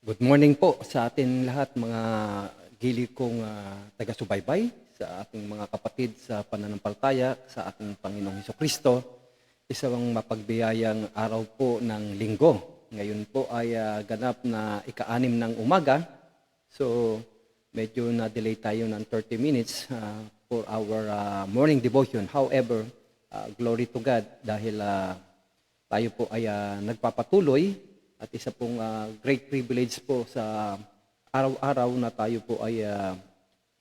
Good morning po sa atin lahat mga giliw kong taga-subaybay, sa ating mga kapatid sa pananampalataya, sa ating Panginoong Hesukristo. Isang mapagbiyayang araw po ng linggo. Ngayon po ay ganap na ika-6 ng umaga. So medyo na-delay tayo ng 30 minutes for our morning devotion. However, glory to God dahil tayo po ay nagpapatuloy at isa pong great privilege po sa araw-araw na tayo po ay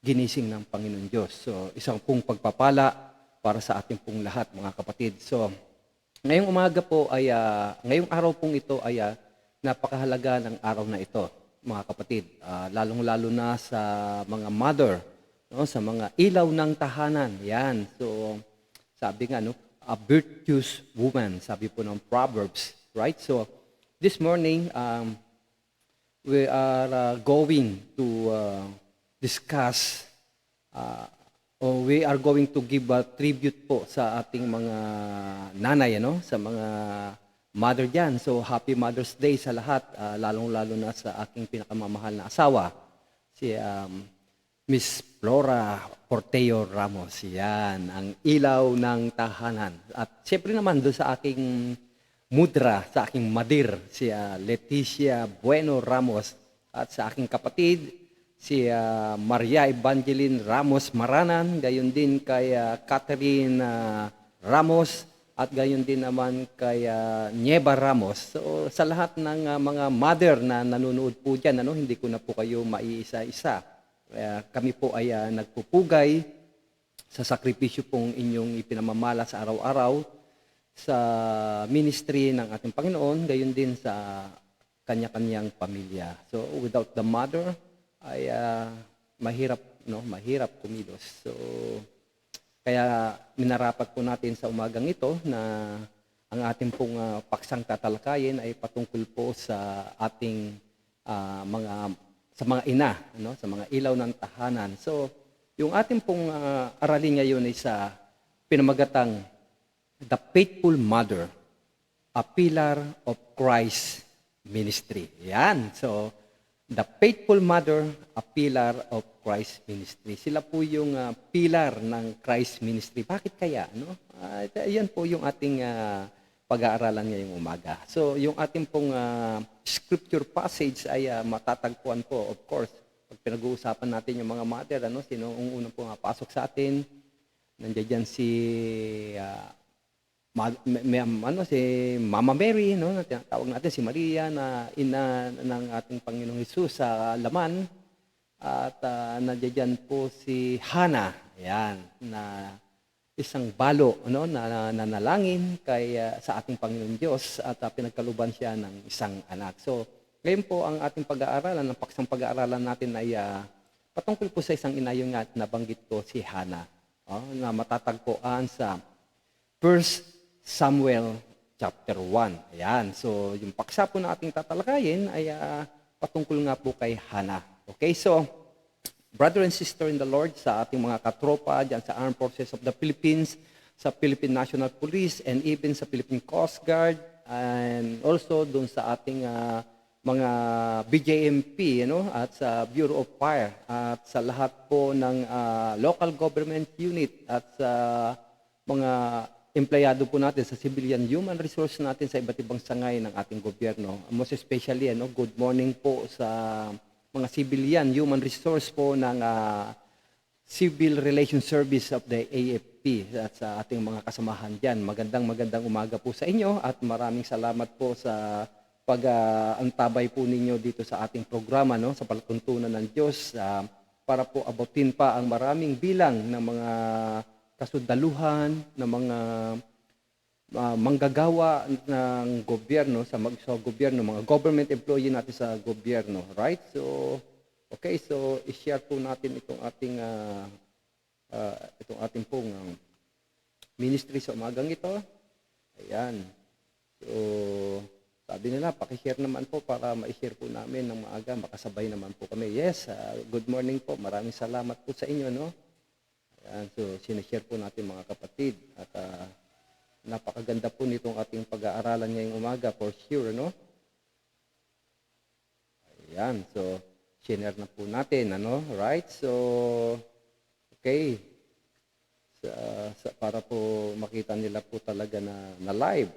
ginising ng Panginoon Diyos. So isang pong pagpapala para sa ating pong lahat mga kapatid. So ngayong umaga po ay, ngayong araw pong ito ay napakahalaga ng araw na ito mga kapatid. Lalong-lalo na sa mga mother, no? Sa mga ilaw ng tahanan. Yan. So sabi nga, no? A virtuous woman, sabi po ng Proverbs. Right? So this morning, we are going to discuss or we are going to give a tribute po sa ating mga nanay, ano? Sa mga mother dyan. So, Happy Mother's Day sa lahat, lalong-lalo na sa aking pinakamamahal na asawa, si Miss Flora Porteo Ramos. Yan, ang ilaw ng tahanan. At siyempre naman doon sa aking mudra, sa aking madir, si Leticia Bueno Ramos, at sa aking kapatid, si Maria Evangeline Ramos Maranan, gayon din kay Catherine Ramos, at gayon din naman kay Nieva Ramos. So, sa lahat ng mga mother na nanonood po dyan, ano, hindi ko na po kayo maiisa-isa. Kami po ay nagpupugay sa sakripisyo pong inyong ipinamamala sa araw-araw, sa ministry ng ating Panginoon, gayon din sa kanya-kanyang pamilya. So without the mother ay mahirap kumilos. So kaya minarapat po natin sa umagang ito na ang ating pong paksang tatalakayin ay patungkol po sa ating mga ina, no? Sa mga ilaw ng tahanan. So yung ating pong aralin ngayon ay sa pinamagatang The Faithful Mother, a Pillar of Christ Ministry. Yan. So, The Faithful Mother, a Pillar of Christ Ministry. Sila po yung pillar ng Christ Ministry. Bakit kaya? No? Yan po yung ating pag-aaralan ngayong umaga. So, yung ating pong scripture passage ay matatagpuan po, of course. Pag pinag-uusapan natin yung mga mother, ano, sino ang unang pumapasok sa atin? Nandiyan si si Mama Mary, no, na tinatawag natin si Maria na ina ng ating Panginoong Hesus sa laman, at nandiyan po si Hannah, yan, na isang balo, no, na nanalangin kay sa ating Panginoong Diyos, at pinagkaluban siya ng isang anak. So ngayon po ang ating pag-aaralan, ang paksang pag-aaralan natin ay patungkol po sa isang ina, yung nabanggit ko, si Hannah, na matatagpuan sa 1 Samuel chapter 1. Ayan. So, yung paksa po na ating tatalakayin ay patungkol nga po kay Hannah. Okay, so, brother and sister in the Lord, sa ating mga katropa dyan sa Armed Forces of the Philippines, sa Philippine National Police, and even sa Philippine Coast Guard, and also dun sa ating mga BJMP, at sa Bureau of Fire, at sa lahat po ng local government unit, at sa mga empleyado po natin sa civilian human resource natin sa iba't ibang sangay ng ating gobyerno. Most especially, good morning po sa mga civilian human resource po ng Civil Relations Service of the AFP at sa ating mga kasamahan dyan. Magandang umaga po sa inyo, at maraming salamat po sa pag-antabay po ninyo dito sa ating programa, no, sa palatuntunan ng Diyos, para po abutin pa ang maraming bilang ng mga kasundaluhan, ng mga manggagawa ng gobyerno sa gobyerno, mga government employee natin sa gobyerno, right? So, okay, so i-share po natin itong ating pong ministry sa umagang ito. Ayan. So, sabi nila, paki-share naman po para ma-share po namin ng maaga, makasabay naman po kami. Yes, good morning po. Maraming salamat po sa inyo, no? Ayan, so sinishare po natin mga kapatid, at napakaganda po nitong ating pag-aaralan ngayong umaga for sure, no? Yan. So, share na po natin, ano? Right? So, okay. Para po makita nila po talaga na live.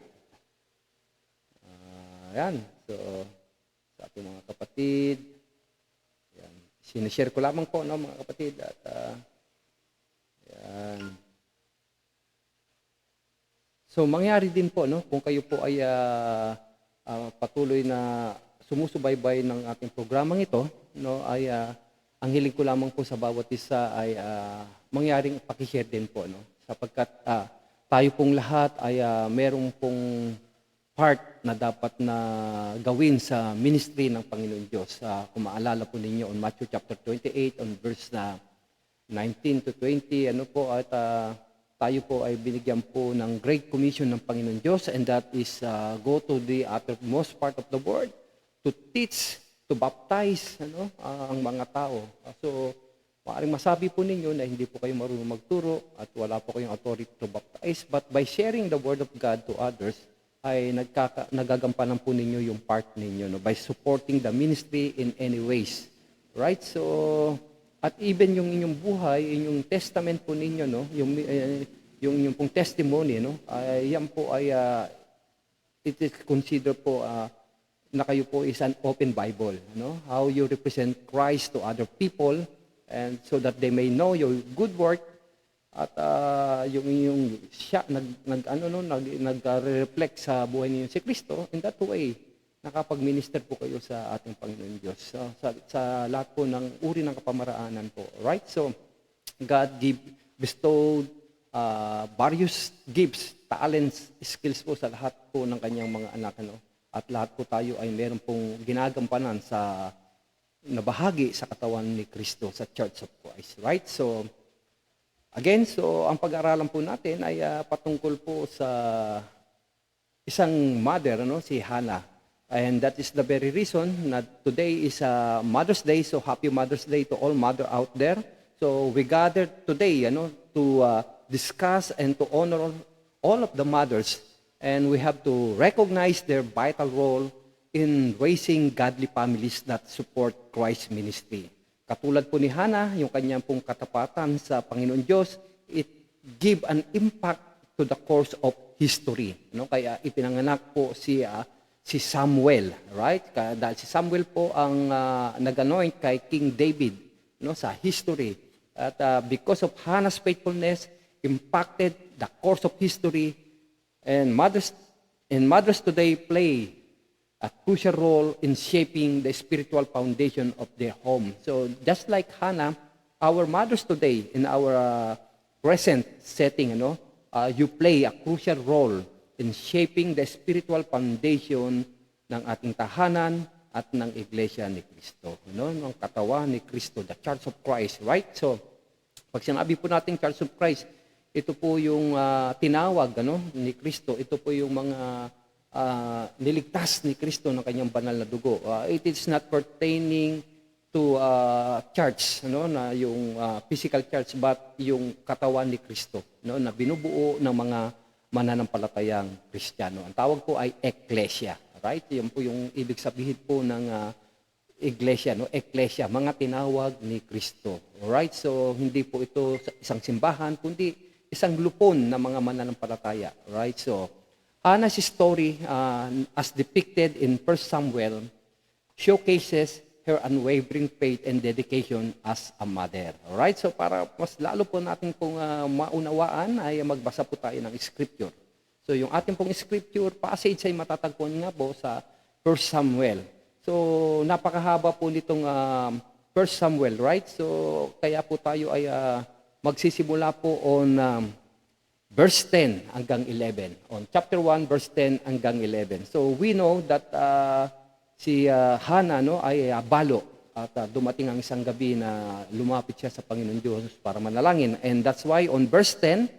Yan. So, sa ating mga kapatid. Yan. Sinishare ko lamang po, no, mga kapatid. At, yan. So, mangyari din po, no, kung kayo po ay patuloy na sumusubaybay ng ating programang ito, no, ay ang hiling ko lamang po sa bawat isa ay mangyaring pakishare din po, no, sapagkat tayo pong lahat ay merong pong part na dapat na gawin sa ministry ng Panginoon Diyos. Kung maalala po ninyo on Matthew chapter 28 on verse 19 to 20, ano po, at tayo po ay binigyan po ng Great Commission ng Panginoon Diyos, and that is go to the uttermost part of the world to teach, to baptize, ano, ang mga tao. So, maaaring masabi po ninyo na hindi po kayo marunong magturo at wala po kayong authority to baptize, but by sharing the Word of God to others, ay nagagampanan po ninyo yung part ninyo, no, by supporting the ministry in any ways. Right? So, at even yung inyong buhay, inyong testament po ninyo, no, yung pong testimony, no, yan po ay it is considered po na kayo po is an open Bible, no? How you represent Christ to other people, and so that they may know your good work, at yung siya nag-reflect sa buhay niyo si Kristo. In that way, nakapag-minister po kayo sa ating Panginoon Diyos. So, sa lahat po ng uri ng kapamaraanan po. Right? So, God bestowed various gifts, talents, skills po sa lahat po ng kanyang mga anak. Ano? At lahat po tayo ay meron pong ginagampanan na bahagi sa katawan ni Kristo, sa Church of Christ. Right? So, again, ang pag-aaralan po natin ay patungkol po sa isang mother, ano, si Hannah. And that is the very reason na today is Mother's Day. So happy Mother's Day to all mother out there. So we gathered today, to discuss and to honor all of the mothers. And we have to recognize their vital role in raising godly families that support Christ's ministry. Katulad po ni Hannah, yung kanyang pong katapatan sa Panginoon Diyos, it give an impact to the course of history. No? Kaya ipinanganak po si Samuel, right? Dahil si Samuel po ang nag-anoint kay King David, no, sa history. At because of Hannah's faithfulness, impacted the course of history, and mothers today play a crucial role in shaping the spiritual foundation of their home. So just like Hannah, our mothers today in our present setting, you play a crucial role in shaping the spiritual foundation ng ating tahanan at ng Iglesia ni Cristo. Ng katawan ni Cristo, the Church of Christ, right? So, pag sinabi po natin Church of Christ, ito po yung tinawag ni Cristo, ito po yung mga niligtas ni Cristo ng kanyang banal na dugo. It is not pertaining to church, na yung physical church, but yung katawan ni Cristo, na binubuo ng mga mananampalatayang Kristiyano. Ang tawag po ay Ecclesia, right? Yan po yung ibig sabihin po ng Iglesia, Ecclesia, mga tinawag ni Kristo. Right? So hindi po ito isang simbahan, kundi isang lupon ng mga mananampalataya. Right? So Hannah's story, as depicted in 1 Samuel, showcases her unwavering faith and dedication as a mother. Alright? So para mas lalo po natin pong maunawaan ay magbasa po tayo ng scripture. So yung ating pong scripture passage ay matatagpuan nga po sa 1 Samuel. So napakahaba po nitong 1 Samuel, right? So kaya po tayo ay magsisimula po on verse 10 hanggang 11. On chapter 1, verse 10 hanggang 11. So we know that si Hannah ay balo at dumating ang isang gabi na lumapit siya sa Panginoon Diyos para manalangin. And that's why on verse 10,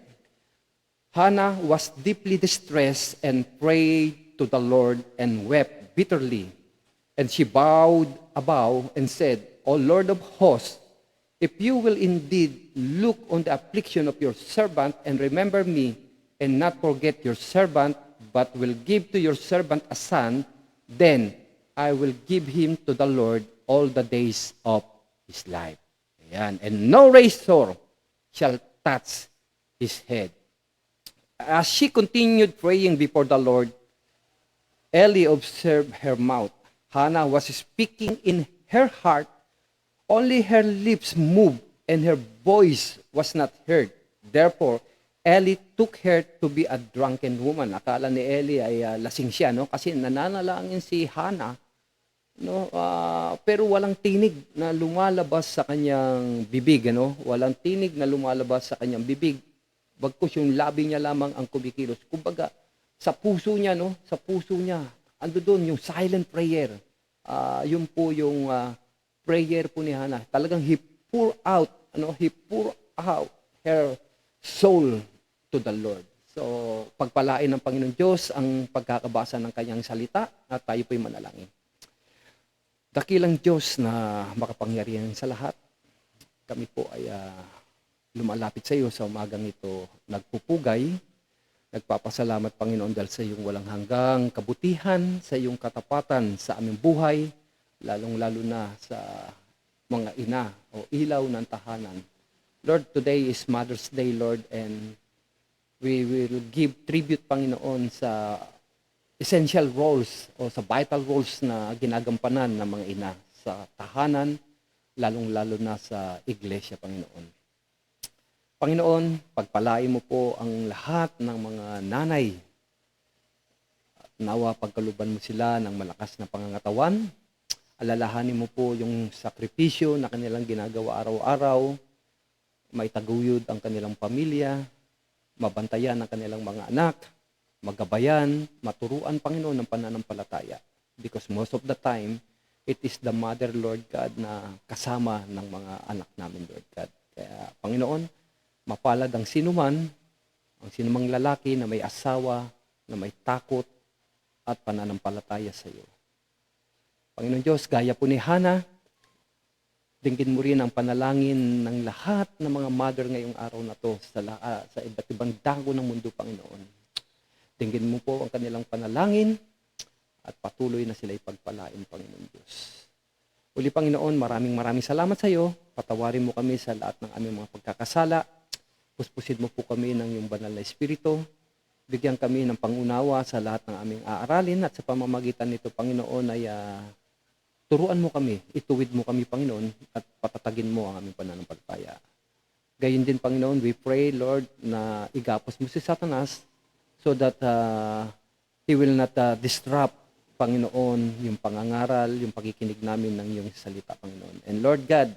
Hannah was deeply distressed and prayed to the Lord and wept bitterly. And she bowed a bow and said, O Lord of hosts, if you will indeed look on the affliction of your servant and remember me and not forget your servant, but will give to your servant a son, then I will give him to the Lord all the days of his life. Ayan. And no razor shall touch his head. As she continued praying before the Lord, Eli observed her mouth. Hannah was speaking in her heart. Only her lips moved and her voice was not heard. Therefore, Eli took her to be a drunken woman. Akala ni Eli ay lasing siya, no? Kasi nananalangin si Hannah, no? Pero walang tinig na lumalabas sa kanyang bibig, no? Walang tinig na lumalabas sa kanyang bibig. Bagkus yung labi niya lamang ang kumikilos. Kumbaga, sa puso niya, no? Sa puso niya, ando doon yung silent prayer. Yun po yung prayer po ni Hannah. Talagang he pour out her soul to the Lord. So, pagpalain ng Panginoon Diyos ang pagkakabasa ng kanyang salita at tayo po'y manalangin. Dakilang Diyos na makapangyarihan sa lahat, kami po ay lumalapit sa iyo sa umagang ito, nagpupugay, nagpapasalamat Panginoon dahil sa iyong walang hanggang kabutihan, sa iyong katapatan sa aming buhay, lalong-lalo na sa mga ina o ilaw ng tahanan. Lord, today is Mother's Day, Lord, and we will give tribute, Panginoon, sa essential roles o sa vital roles na ginagampanan ng mga ina sa tahanan, lalong-lalo na sa iglesia, Panginoon. Panginoon, pagpalain mo po ang lahat ng mga nanay. Nawa pagkaluban mo sila ng malakas na pangangatawan. Alalahanin mo po yung sakripisyo na kanilang ginagawa araw-araw. May taguyod ang kanilang pamilya. Mabantayan ang kanilang mga anak. Magabayan, maturuan, Panginoon, ng pananampalataya. Because most of the time, it is the Mother, Lord God, na kasama ng mga anak namin, Lord God. Kaya, Panginoon, mapalad ang sinumang lalaki na may asawa, na may takot at pananampalataya sa iyo. Panginoon Diyos, gaya po ni Hannah, dinggin mo rin ang panalangin ng lahat ng mga mother ngayong araw na to sa iba't ibang dako ng mundo, Panginoon. Dinggin mo po ang kanilang panalangin at patuloy na sila ipagpalain, Panginoon Diyos. Uli, Panginoon, maraming salamat sa iyo. Patawarin mo kami sa lahat ng aming mga pagkakasala. Puspusin mo po kami ng iyong banal na espiritu. Bigyan kami ng pangunawa sa lahat ng aming aaralin at sa pamamagitan nito, Panginoon, ay turuan mo kami, ituwid mo kami, Panginoon, at patatagin mo ang aming pananampalataya. Gayon din, Panginoon, we pray, Lord, na igapos mo si Satanas so that he will not disrupt, Panginoon, yung pangangaral, yung pakikinig namin ng iyong salita, Panginoon. And Lord God,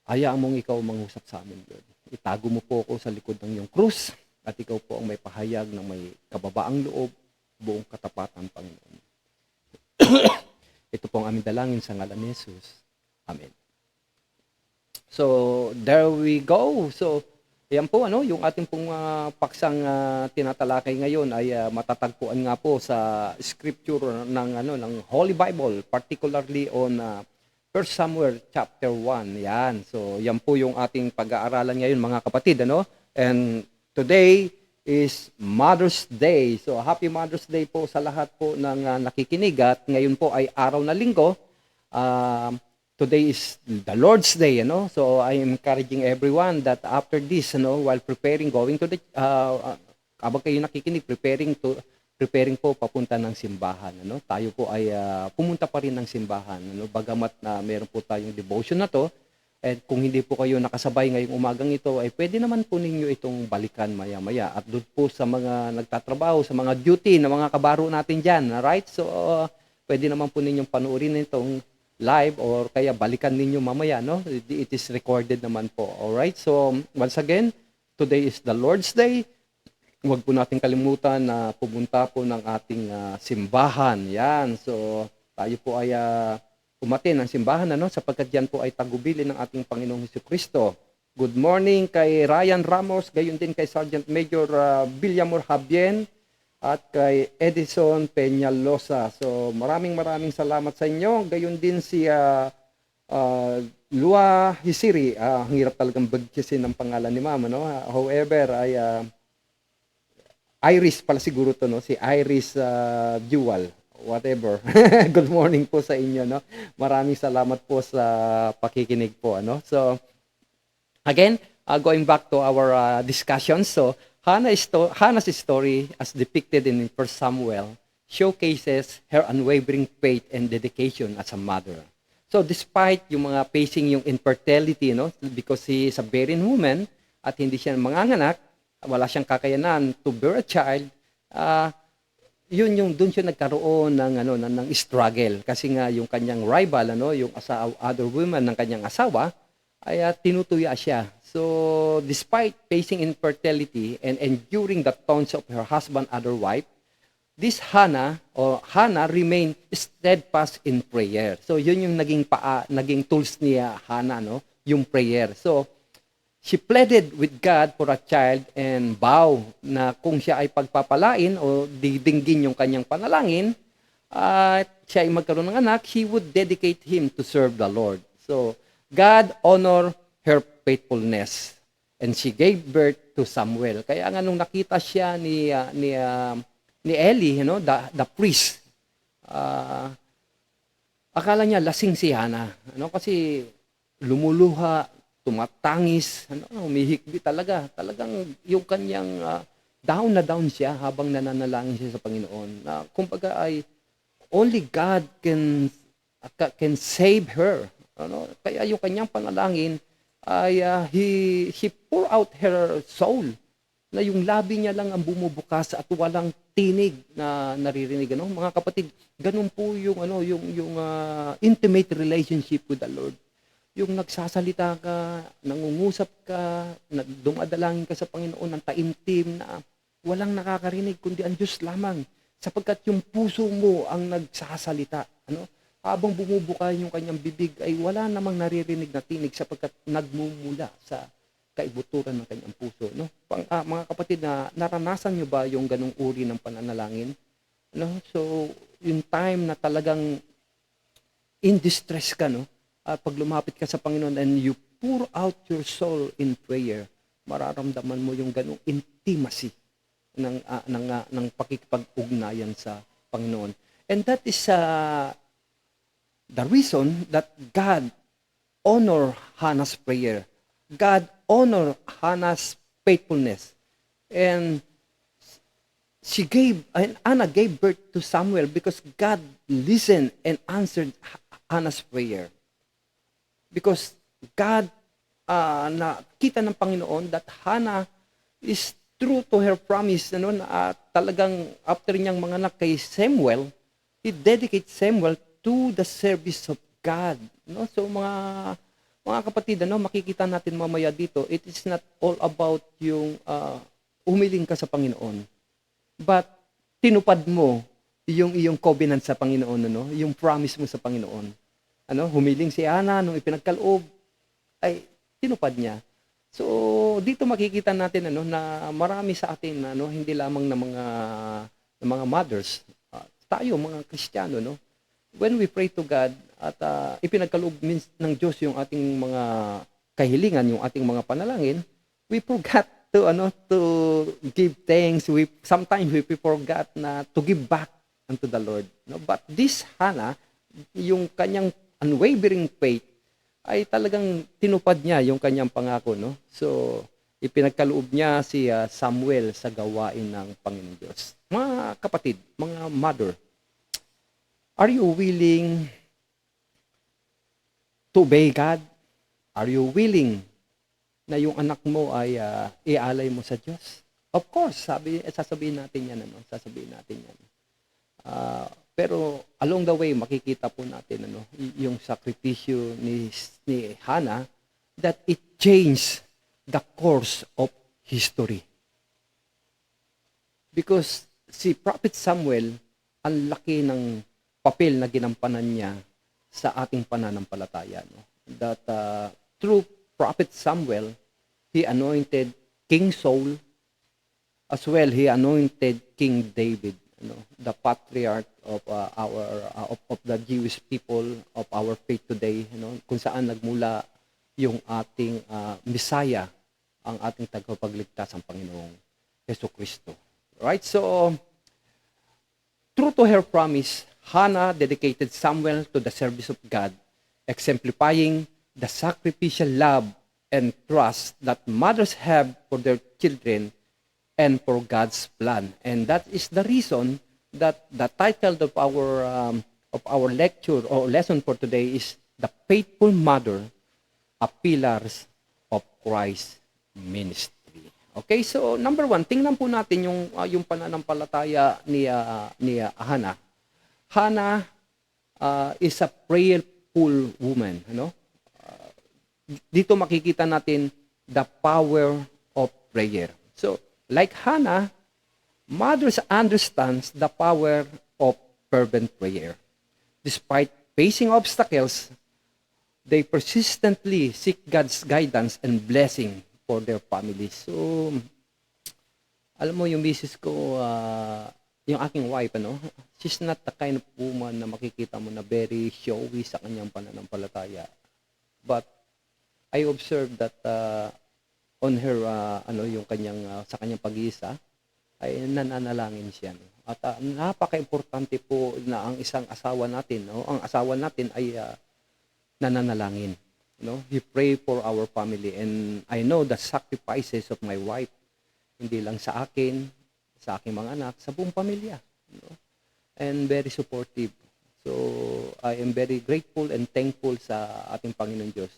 hayaan mong ikaw mangusap sa amin, Lord. Itago mo po ako sa likod ng iyong krus at ikaw po ang may pahayag ng may kababaang loob, buong katapatan, Panginoon. Ito po ang aming dalangin sa ngalan ni Jesus. Amen. So, there we go. So, yan po, yung ating pong paksang tinatalakay ngayon ay matatagpuan nga po sa scripture ng Holy Bible, particularly on 1 Samuel chapter 1. Yan. So, yan po yung ating pag-aaralan ngayon, mga kapatid, And today is Mother's Day. So, happy Mother's Day po sa lahat po ng nakikinig. At ngayon po ay araw na linggo. Today is the Lord's Day, So, I am encouraging everyone that after this, while going to the, habang kayo nakikinig, preparing po papunta ng simbahan, Tayo po ay pumunta pa rin ng simbahan, Bagamat na meron po tayong devotion na to. At kung hindi po kayo nakasabay ngayong umagang ito, ay pwede naman po ninyo itong balikan maya-maya. At doon po sa mga nagtatrabaho, sa mga duty na mga kabaro natin dyan. Right? So, pwede naman po ninyong panuorin itong live or kaya balikan ninyo mamaya. It is recorded naman po. Alright? So, once again, today is the Lord's Day. Huwag po natin kalimutan na pumunta po ng ating simbahan. Yan. So, tayo po ay umatin ang simbahan, sapagkat yan po ay tagubilin ng ating Panginoong Jesucristo. Good morning kay Ryan Ramos, gayon din kay Sergeant Major Villamor Habien at kay Edison Peñalosa. So maraming salamat sa inyo. Gayon din si Lua Hisiri. Ang hirap talagang bagkisin ng pangalan ni Mama, However, ay Iris pala siguro to, si Iris Dual. whatever. Good morning po sa inyo, no? Maraming salamat po sa pakikinig po, ano? So, again, going back to our discussion. So, Hannah's story, as depicted in 1 Samuel, showcases her unwavering faith and dedication as a mother. So, despite yung mga facing yung infertility, no, because she is a barren woman at hindi siya manganganak, wala siyang kakayanan to bear a child, ah, yun yung doon siya nagkaroon ng ng struggle kasi nga yung kanyang rival yung other woman ng kanyang asawa ay tinutuya siya. So despite facing infertility and enduring the taunts of her husband other wife, this Hannah remained steadfast in prayer. So yun yung naging tools niya Hannah, no, yung prayer. So she pleaded with God for a child and vow na kung siya ay pagpapalain o didinggin yung kanyang panalangin at siya ay magkaroon ng anak, she would dedicate him to serve the Lord. So, God honored her faithfulness and she gave birth to Samuel. Kaya nga nung nakita siya ni Eli, the priest, akala niya lasing si Hannah, kasi lumuluha, tumatangis, humihikbi talaga. Talagang yung kanyang down na down siya habang nananalangin siya sa Panginoon. Kumbaga ay only God can save her. Kaya yung kanyang panalangin ay he pour out her soul. Na yung labi niya lang ang bumubukas at walang tinig na naririnig. Mga kapatid, ganun po yung intimate relationship with the Lord. Yung nagsasalita ka, nangungusap ka, dumadalangin ka sa Panginoon ng taimtim na walang nakakarinig kundi ang Diyos lamang. Sapagkat yung puso mo ang nagsasalita. Habang bumubuka yung kanyang bibig ay wala namang naririnig na tinig sapagkat nagmumula sa kaibuturan ng kanyang puso. Mga kapatid, naranasan nyo ba yung ganong uri ng pananalangin? So, yung time na talagang in distress ka, pag lumapit ka sa Panginoon and you pour out your soul in prayer, mararamdaman mo yung ganong intimacy ng pakikipag-ugnayan sa Panginoon. And that is the reason that God honor Hannah's prayer. God honor Hannah's faithfulness. And Hannah gave birth to Samuel because God listened and answered Hannah's prayer. Because God, nakita ng Panginoon that Hannah is true to her promise. Na talagang after niyang manganak kay Samuel, he dedicates Samuel to the service of God. So mga kapatid, makikita natin mamaya dito, it is not all about yung umiling ka sa Panginoon. But tinupad mo yung iyong covenant sa Panginoon, yung promise mo sa Panginoon. Humiling si Hannah nung ipinagkaloob, ay tinupad niya. So, dito makikita natin na marami sa atin hindi lamang ng mga mothers, tayo mga Kristiyano, when we pray to God at ipinagkaloob ng Diyos yung ating mga kahilingan, yung ating mga panalangin, we forgot to give thanks. Sometimes we forgot na to give back unto the Lord. But this Hannah, yung kanyang unwavering faith, ay talagang tinupad niya yung kanyang pangako. So, ipinagkaloob niya si Samuel sa gawain ng Panginoon Diyos. Mga kapatid, mga mother, are you willing to obey God? Are you willing na yung anak mo ay ialay mo sa Diyos? Of course, sasabihin natin yan. Sasabihin natin yan. Pero along the way, makikita po natin yung sakripisyo ni Hannah that it changed the course of history. Because si Prophet Samuel, ang laki ng papel na ginampanan niya sa ating pananampalataya. That through Prophet Samuel, he anointed King Saul, as well he anointed King David. The patriarch of of the Jewish people of our faith today, kung saan nagmula yung ating Messiah, ang ating tagapagligtas, ang Panginoong Jesucristo. Right? So, true to her promise, Hannah dedicated Samuel to the service of God, exemplifying the sacrificial love and trust that mothers have for their children and for God's plan. And that is the reason that the title of our lecture or lesson for today is The Faithful Mother, a Pillars of Christ's Ministry. Okay, so number one, tingnan po natin yung pananampalataya ni Hannah. Hannah is a prayerful woman. Dito makikita natin the power of prayer. So, like Hannah, mothers understands the power of fervent prayer. Despite facing obstacles, they persistently seek God's guidance and blessing for their families. So, alam mo yung misis ko, yung aking wife, she's not the kind of woman na makikita mo na very showy sa kanyang pananampalataya. But I observed that on her, yung sa kanyang pag-iisa, ay nananalangin siya. At napaka-importante po na ang isang asawa natin, ang asawa natin ay nananalangin. We pray for our family, and I know the sacrifices of my wife, hindi lang sa akin, sa aking mga anak, sa buong pamilya. And very supportive. So, I am very grateful and thankful sa ating Panginoon Diyos.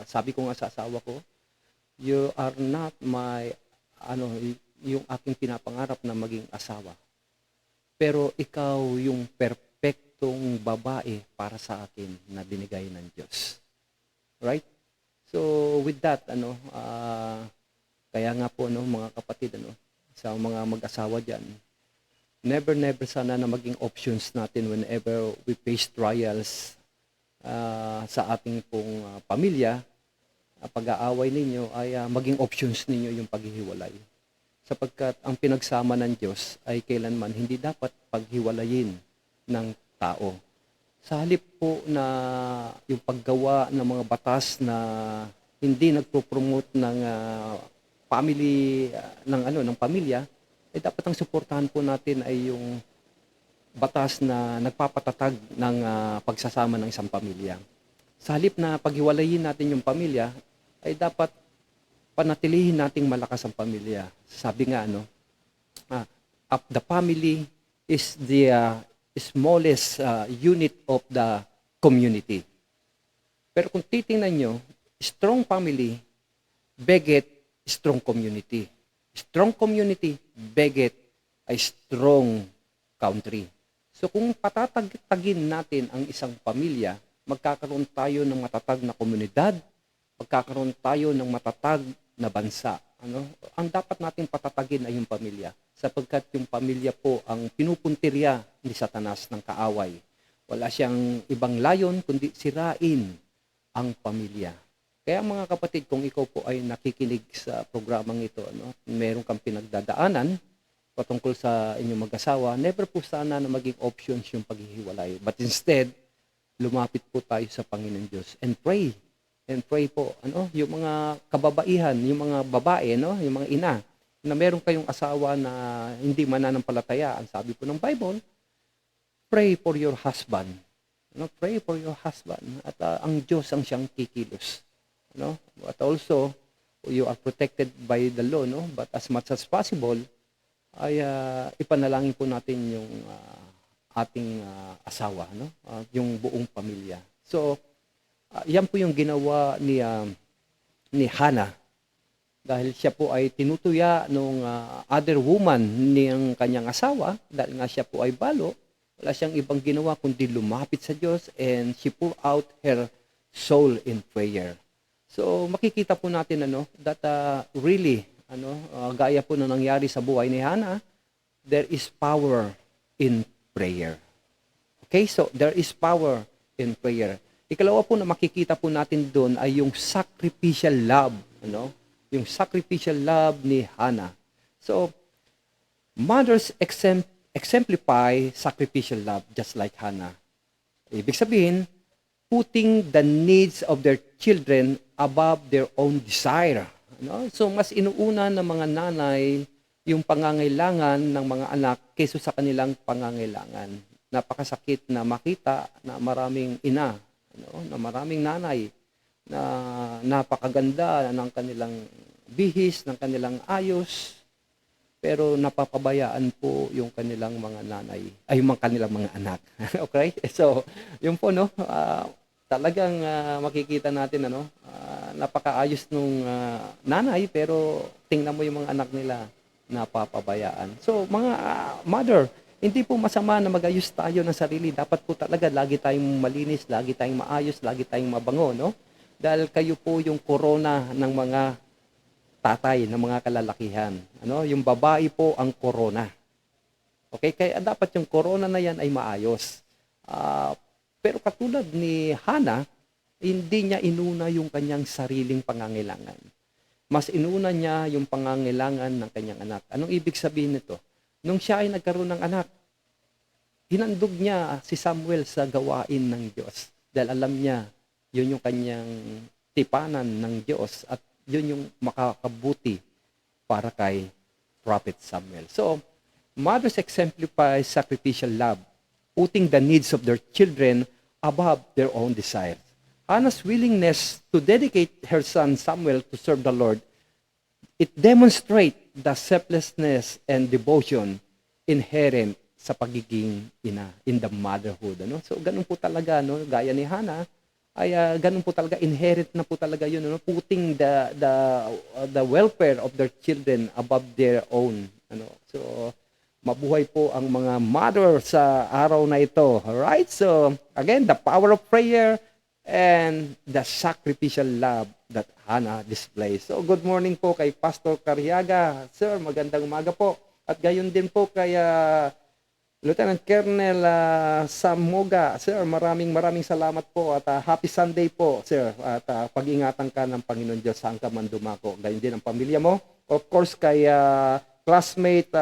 Sabi ko nga sa asawa ko, you are not my, yung aking pinapangarap na maging asawa. Pero ikaw yung perfectong babae para sa akin na binigay ng Diyos. Right? So, with that, kaya nga po, mga kapatid, sa mga mag-asawa dyan, never sana na maging options natin whenever we face trials sa ating pong pamilya, pag-aaway ninyo ay maging options ninyo yung paghihiwalay. Sapagkat ang pinagsama ng Diyos ay kailanman hindi dapat paghiwalayin ng tao. Sa halip po na yung paggawa ng mga batas na hindi nagpo-promote ng family, ng pamilya, eh dapat ang suportahan po natin ay yung batas na nagpapatatag ng pagsasama ng isang pamilya. Sa halip na paghiwalayin natin yung pamilya, ay dapat panatilihin nating malakas ang pamilya. Sabi nga, the family is the smallest unit of the community. Pero kung titingnan nyo, strong family beget strong community. Strong community beget a strong country. So kung patatagin natin ang isang pamilya, magkakaroon tayo ng matatag na komunidad, magkakaroon tayo ng matatag na bansa. Ang dapat nating patatagin ay yung pamilya, sapagkat yung pamilya po ang pinupuntirya ni Satanas ng kaaway. Wala siyang ibang layon kundi sirain ang pamilya. Kaya mga kapatid, kung ikaw po ay nakikinig sa programang ito, meron kang pinagdadaanan patungkol sa inyong mag-asawa, never po sana na maging options yung paghihiwalay. But instead, lumapit po tayo sa Panginoon Diyos and pray. And pray po, yung mga kababaihan, yung mga babae, yung mga ina, na meron kayong asawa na hindi mananampalataya, ang sabi po ng Bible, pray for your husband. Pray for your husband. At ang Diyos ang siyang kikilos. But also, you are protected by the law, but as much as possible, ay ipanalangin po natin yung ating asawa, yung buong pamilya. So, yan po yung ginawa ni Hannah. Dahil siya po ay tinutuya ng other woman niyang kanyang asawa, dahil nga siya po ay balo, wala siyang ibang ginawa kundi lumapit sa Diyos, and she poured out her soul in prayer. So makikita po natin that really gaya po na nangyari sa buhay ni Hannah, there is power in prayer. Okay, so there is power in prayer. Ikalawa po na makikita po natin doon ay yung sacrificial love, yung sacrificial love ni Hannah. So mothers exemplify sacrificial love just like Hannah. Ibig sabihin, putting the needs of their children above their own desire. So mas inuuna ng mga nanay yung pangangailangan ng mga anak kaysa sa kanilang pangangailangan. napakasakit na makita na maraming ina, na maraming nanay na napakaganda ng kanilang bihis, ng kanilang ayos, pero napapabayaan po yung kanilang mga nanay, ay yung kanilang mga anak. Okay? So, yun po, talagang makikita natin, napakaayos nung nanay, pero tingnan mo yung mga anak nila, napapabayaan. So, mga mother, hindi po masama na magayos tayo ng sarili. Dapat po talaga lagi tayong malinis, lagi tayong maayos, lagi tayong mabango, Dahil kayo po yung korona ng mga tatay, ng mga kalalakihan. Yung babae po ang korona. Okay? Kaya dapat yung korona na yan ay maayos. Pero katulad ni Hana, hindi niya inuna yung kanyang sariling pangangailangan. Mas inuna niya yung pangangailangan ng kanyang anak. Anong ibig sabihin nito? Nung siya ay nagkaroon ng anak, hinandog niya si Samuel sa gawain ng Diyos. Dahil alam niya, yun yung kanyang tipanan ng Diyos at yun yung makakabuti para kay Prophet Samuel. So, mothers exemplify sacrificial love, putting the needs of their children above their own desires. Hannah's willingness to dedicate her son Samuel to serve the Lord, it demonstrates the selflessness and devotion inherent sa pagiging ina, in the motherhood. So, ganun po talaga, gaya ni Hannah, ay ganun po talaga, inherent na po talaga yun, putting the welfare of their children above their own. So, mabuhay po ang mga mother sa araw na ito. Alright? So, again, the power of prayer and the sacrificial love that Hannah displays. So, good morning po kay Pastor Cariaga. Sir, magandang umaga po. At gayon din po kay Lieutenant Colonel Sam Moga. Sir, maraming salamat po at happy Sunday po, sir. At pag-ingatan ka ng Panginoon Diyos saan ka man dumako. Gayon din ang pamilya mo. Of course, kay classmate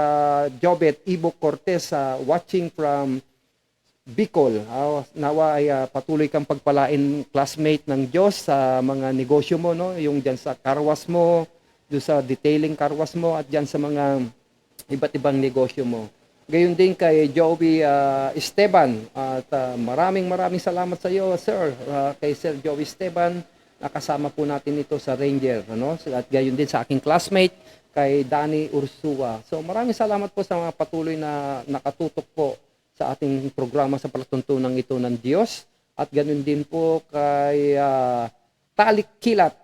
Jobet Ibo Cortez watching from Bicol. Nawa ay patuloy kang pagpalain, classmate ng Diyos sa mga negosyo mo, yung dyan sa karwas mo, doon sa detailing karwas mo at dyan sa mga iba't ibang negosyo mo. Gayon din kay Joey Esteban at maraming salamat sa iyo, sir. Kay Sir Joey Esteban, nakasama po natin ito sa Ranger, At gayon din sa aking classmate kay Danny Ursua. So maraming salamat po sa mga patuloy na nakatutok po sa ating programa sa palatuntunan ito ng Diyos. At gayon din po kay Talik Kilat.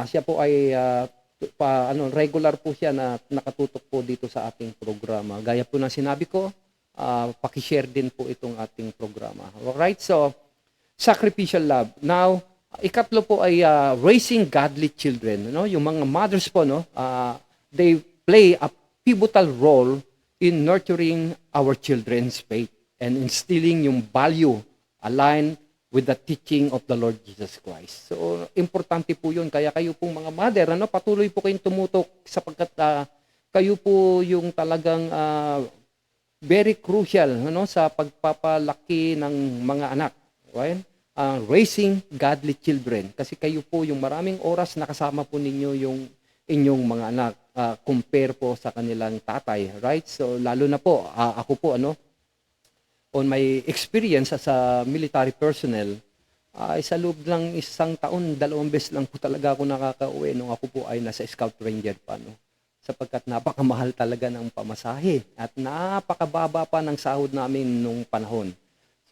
Siya po ay regular po siya na nakatutok po dito sa ating programa. Gaya po ng sinabi ko, paki-share din po itong ating programa. Alright, so sacrificial love. Now, ikatlo po ay raising godly children. Yung mga mothers po, they play a pivotal role in nurturing our children's faith and instilling yung value aligned with the teaching of the Lord Jesus Christ. So, importante po yun. Kaya kayo pong mga mother, patuloy po kayong tumutok sapagkat kayo po yung talagang very crucial sa pagpapalaki ng mga anak. Right? Raising godly children. Kasi kayo po yung maraming oras nakasama po ninyo yung inyong mga anak compare po sa kanilang tatay. Right? So, lalo na po, ako po, on my experience as a military personnel, sa loob ng isang taon, 2 beses lang po talaga ako nakaka-uwi nung ako po ay nasa Scout Ranger pa. Sapagkat napakamahal talaga ng pamasahe at napakababa pa ng sahod namin nung panahon.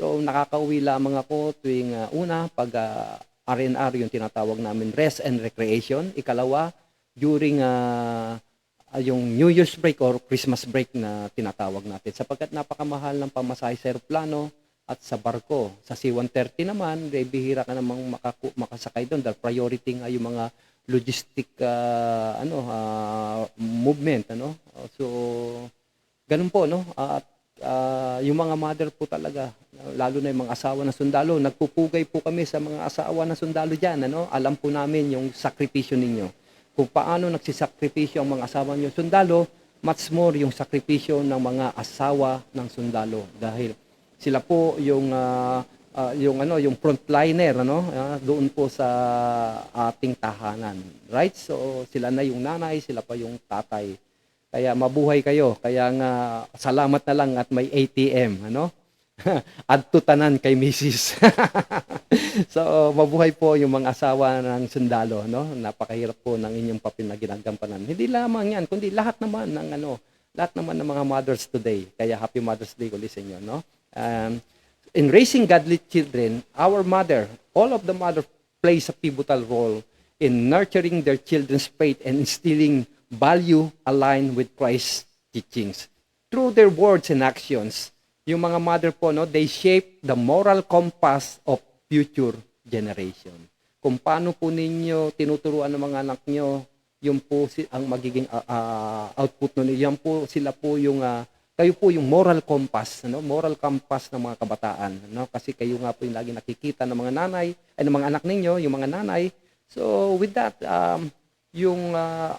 So nakaka-uwi lamang ako tuwing pag R&R, yung tinatawag namin rest and recreation. Ikalawa, during yung New Year's break or Christmas break na tinatawag natin. Sapagkat napakamahal ng pamasahe sa aeroplano at sa barko. Sa C-130 naman, bihira ka namang makasakay doon. Dahil priority nga yung mga logistic movement. So, ganun po. At yung mga mother po talaga, lalo na yung mga asawa na sundalo, nagpupugay po kami sa mga asawa na sundalo dyan. Alam po namin yung sakripisyo ninyo. Kung paano nagsisakripisyo ang mga asawa niyo sundalo, much more yung sakripisyo ng mga asawa ng sundalo dahil sila po yung frontliner doon po sa ating tahanan. Right? So sila na yung nanay, sila pa yung tatay. Kaya mabuhay kayo. Kaya nga salamat na lang at may ATM, adto tanan kay Mrs. So, mabuhay po yung mga asawa ng sundalo, no? Napakahirap po ng inyong papel na ginagampanan. Hindi lamang yan, kundi lahat naman ng lahat naman ng mga mothers today. Kaya happy Mother's Day ulit sa inyo, no? In raising godly children, our mother, all of the mother plays a pivotal role in nurturing their children's faith and instilling value aligned with Christ's teachings. Through their words and actions, yung mga mother po, no, they shape the moral compass of future generation. Kung paano po ninyo tinuturuan ng mga anak nyo, yung po ang magiging output nun. Yan po, sila po yung, kayo po yung moral compass, no? Moral compass ng mga kabataan. No? Kasi kayo nga po yung lagi nakikita ng mga nanay, ay ng mga anak ninyo, yung mga nanay. So with that, yung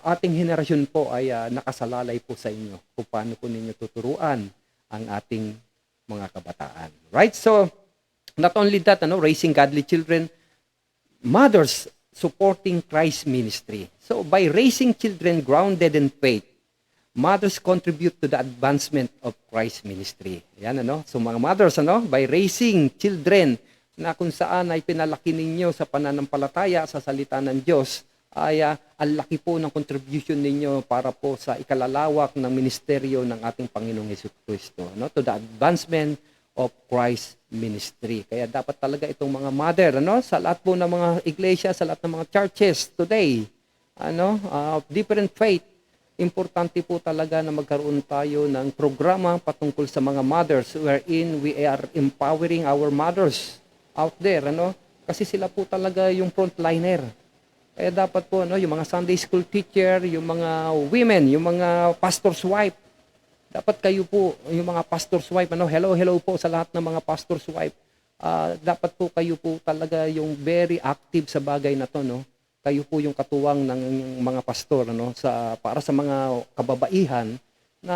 ating henerasyon po ay nakasalalay po sa inyo kung paano po ninyo tuturuan ang ating mga kabataan. Right? So, not only that, raising godly children, mothers supporting Christ's ministry. So, by raising children grounded in faith, mothers contribute to the advancement of Christ's ministry. Yan, So, mga mothers, by raising children na kung saan ay pinalaki ninyo sa pananampalataya sa salita ng Diyos, ay ang laki po ng contribution ninyo para po sa ikalalawak ng ministeryo ng ating Panginoong Jesucristo, to the advancement of Christ's ministry. Kaya dapat talaga itong mga mother, sa lahat po ng mga iglesia, sa lahat ng mga churches today, different faith, importante po talaga na magkaroon tayo ng programa patungkol sa mga mothers wherein we are empowering our mothers out there, kasi sila po talaga yung frontliner. Kaya dapat po, yung mga Sunday school teacher, yung mga women, yung mga pastor's wife, dapat kayo po, yung mga pastor's wife, hello po sa lahat ng mga pastor's wife. Dapat po kayo po talaga yung very active sa bagay na to, Kayo po yung katuwang ng mga pastor, para sa mga kababaihan na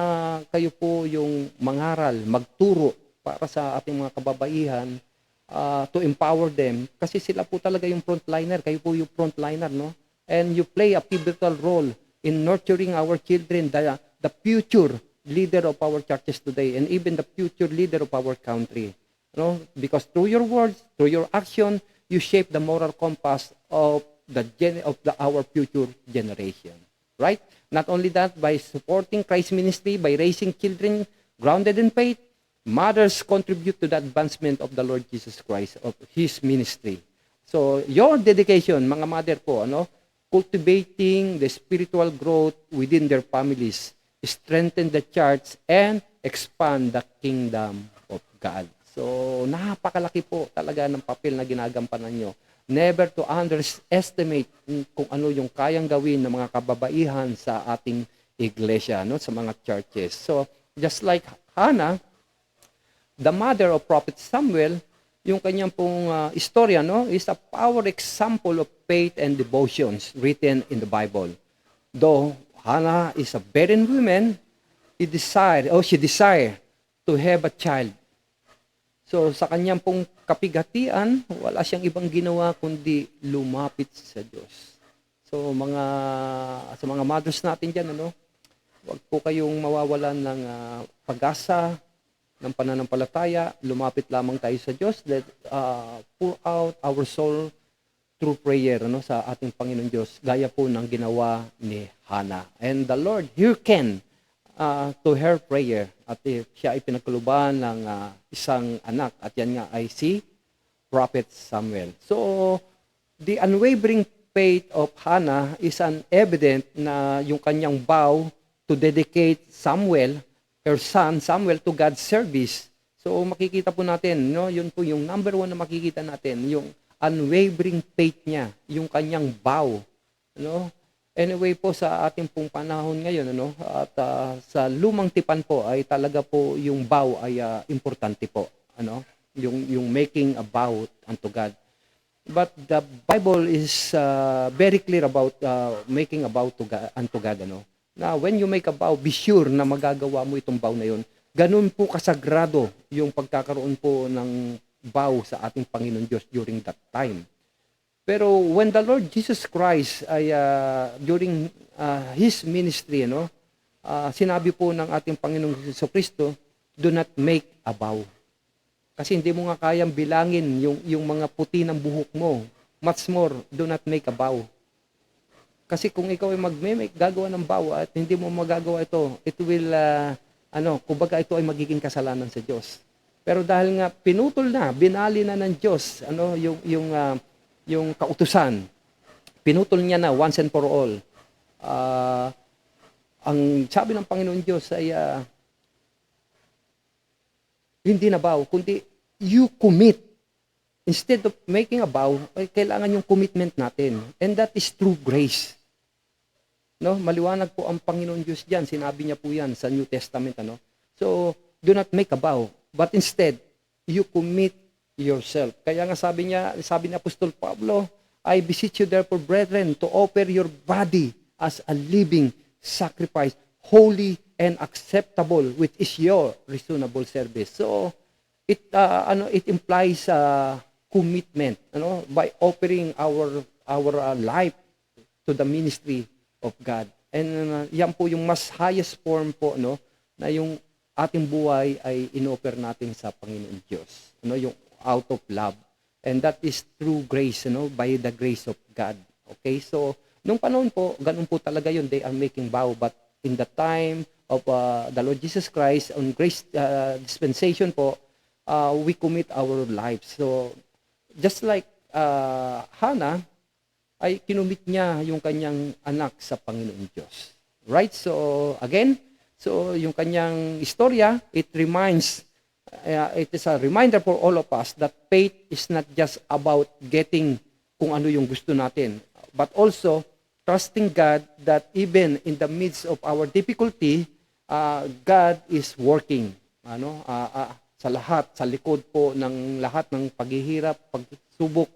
kayo po yung mangaral, magturo para sa ating mga kababaihan, to empower them, kasi sila po talaga yung frontliner, kayo po yung frontliner, and you play a pivotal role in nurturing our children, the future leader of our churches today, and even the future leader of our country, because through your words, through your action, you shape the moral compass of our future generation, right? Not only that, by supporting Christ's ministry, by raising children grounded in faith, mothers contribute to the advancement of the Lord Jesus Christ, of His ministry. So, your dedication, mga mother po, cultivating the spiritual growth within their families, strengthen the church, and expand the kingdom of God. So, napakalaki po talaga ng papel na ginagampanan nyo. Never to underestimate kung ano yung kayang gawin ng mga kababaihan sa ating iglesia, sa mga churches. So, just like Hannah, the mother of Prophet Samuel, yung kanyang pong istorya, is a power example of faith and devotions written in the Bible. Though Hannah is a barren woman, she desired to have a child. So sa kanyang pong kapigatian, wala siyang ibang ginawa kundi lumapit sa Diyos. So sa mga mothers natin diyan, wag po kayong mawawalan ng pag-asa, ng pananampalataya, lumapit lamang tayo sa Diyos, let pour out our soul through prayer, sa ating Panginoon Diyos, gaya po ng ginawa ni Hannah. And the Lord hearkened to her prayer, at siya ay pinagkaluban ng isang anak, at yan nga ay si Prophet Samuel. So, the unwavering faith of Hannah is an evident na yung kanyang vow to dedicate her son Samuel, to God's service. So makikita po natin, yun po yung number one na makikita natin, yung unwavering faith niya, yung kanyang vow. Anyway po, sa ating pong panahon ngayon, at sa lumang tipan po ay talaga po yung vow ay importante po. Yung making a vow unto God. But the Bible is very clear about making a vow unto God, na when you make a vow, be sure na magagawa mo itong vow na yun. Ganun po kasagrado yung pagkakaroon po ng vow sa ating Panginoon Diyos during that time. Pero when the Lord Jesus Christ ay during His ministry, sinabi po ng ating Panginoong Jesucristo, do not make a vow. Kasi hindi mo nga kayang bilangin yung mga puti ng buhok mo. Much more, do not make a vow. Kasi kung ikaw ay gagawa ng vow at hindi mo magagawa ito, it will, kumbaga ito ay magiging kasalanan sa Diyos. Pero dahil nga pinutol na, binali na ng Diyos, yung kautusan, pinutol niya na once and for all. Ang sabi ng Panginoon Diyos ay hindi na vow, kundi you commit. Instead of making a vow, ay kailangan yung commitment natin. And that is through grace. No, maliwanag po ang Panginoon Diyos diyan. Sinabi niya po 'yan sa New Testament, ano. So, do not make a vow, but instead you commit yourself. Kaya nga sabi ni Apostol Pablo, I beseech you therefore, brethren, to offer your body as a living sacrifice, holy and acceptable, which is your reasonable service. So, it implies commitment, by offering our life to the ministry of God. And yan po yung mas highest form po, na yung ating buhay ay inoffer natin sa Panginoon Diyos, yung out of love. And that is through grace, by the grace of God. Okay, so nung panahon po, ganun po talaga yun, they are making vow. But in the time of the Lord Jesus Christ, on grace dispensation po, we commit our lives. So just like Hannah, ay kinumit niya yung kanyang anak sa Panginoon Diyos. Right? So, again, yung kanyang istorya, it is a reminder for all of us that faith is not just about getting kung ano yung gusto natin, but also trusting God that even in the midst of our difficulty, God is working. Sa lahat, sa likod po ng lahat ng paghihirap, pagsubok